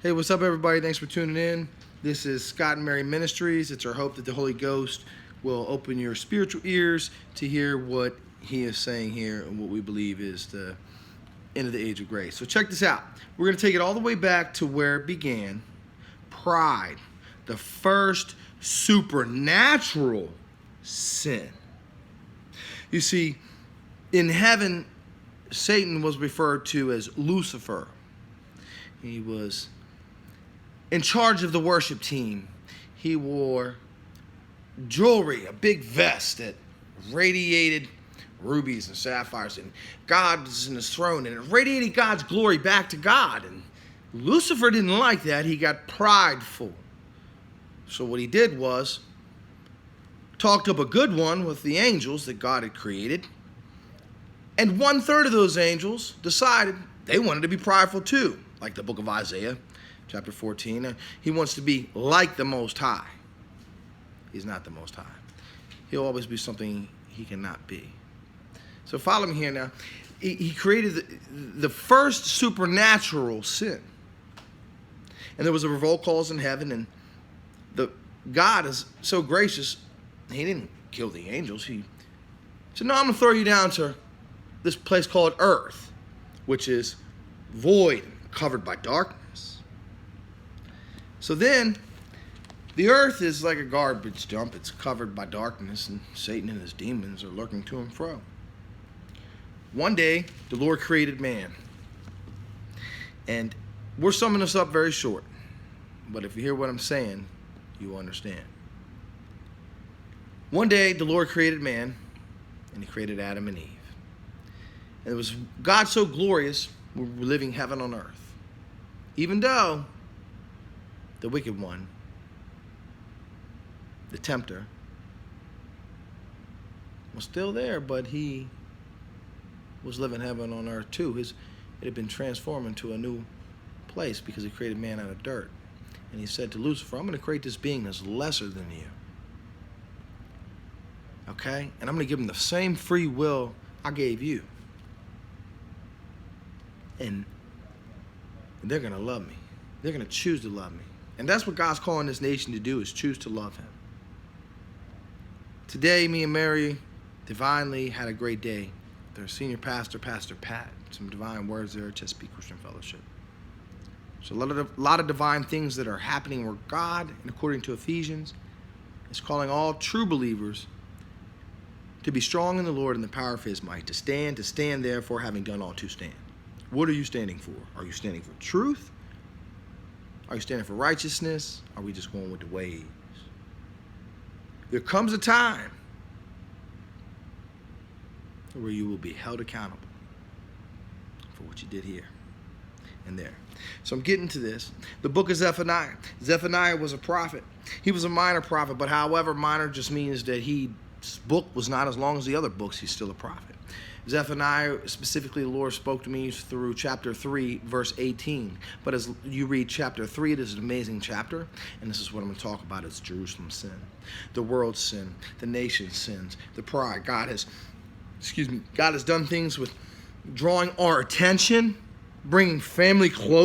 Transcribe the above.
Hey, what's up, everybody? Thanks for tuning in. This is Scott and Mary Ministries. It's our hope that the Holy Ghost will open your spiritual ears to hear what he is saying here and what we believe is the end of the age of grace. So check this out. We're going to take it all the way back to where it began. Pride, the first supernatural sin. You see, in heaven, Satan was referred to as Lucifer. He was in charge of the worship team. He wore jewelry, a big vest that radiated rubies and sapphires, and God was in his throne, and it radiated God's glory back to God. And Lucifer didn't like that. He got prideful. So what he did was talked up a good one with the angels that God had created, and 1/3 of those angels decided they wanted to be prideful too, like the book of Isaiah Chapter 14. He wants to be like the Most High. He's not the Most High. He'll always be something he cannot be. So follow me here now. He created the first supernatural sin. And there was a revolt cause in heaven, and God is so gracious, he didn't kill the angels. He said, no, I'm going to throw you down to this place called earth, which is void, covered by darkness. So then, the earth is like a garbage dump. It's covered by darkness, and Satan and his demons are lurking to and fro. One day, the Lord created man. And we're summing this up very short. But if you hear what I'm saying, you understand. One day, the Lord created man, and he created Adam and Eve. And it was God so glorious, we were living heaven on earth. Even though the wicked one, the tempter, was still there, but he was living heaven on earth too. It had been transformed into a new place because he created man out of dirt. And he said to Lucifer, I'm going to create this being that's lesser than you. Okay? And I'm going to give him the same free will I gave you. And they're going to love me. They're going to choose to love me. And that's what God's calling this nation to do, is choose to love him. Today, me and Mary divinely had a great day. Their senior pastor, Pastor Pat. Some divine words there at Chesapeake Christian Fellowship. So a lot of divine things that are happening where God, and according to Ephesians, is calling all true believers to be strong in the Lord and the power of his might, to stand therefore, having done all to stand. What are you standing for? Are you standing for truth? Are you standing for righteousness? Are we just going with the waves? There comes a time where you will be held accountable for what you did here and there. So I'm getting to this. The book of Zephaniah. Zephaniah was a prophet. He was a minor prophet, but however, minor just means that his book was not as long as the other books. He's still a prophet. Zephaniah, specifically, the Lord spoke to me through chapter 3, verse 18. But as you read chapter 3, it is an amazing chapter. And this is what I'm going to talk about. It's Jerusalem's sin, the world's sin, the nation's sins, the pride. God has done things with drawing our attention, bringing family close.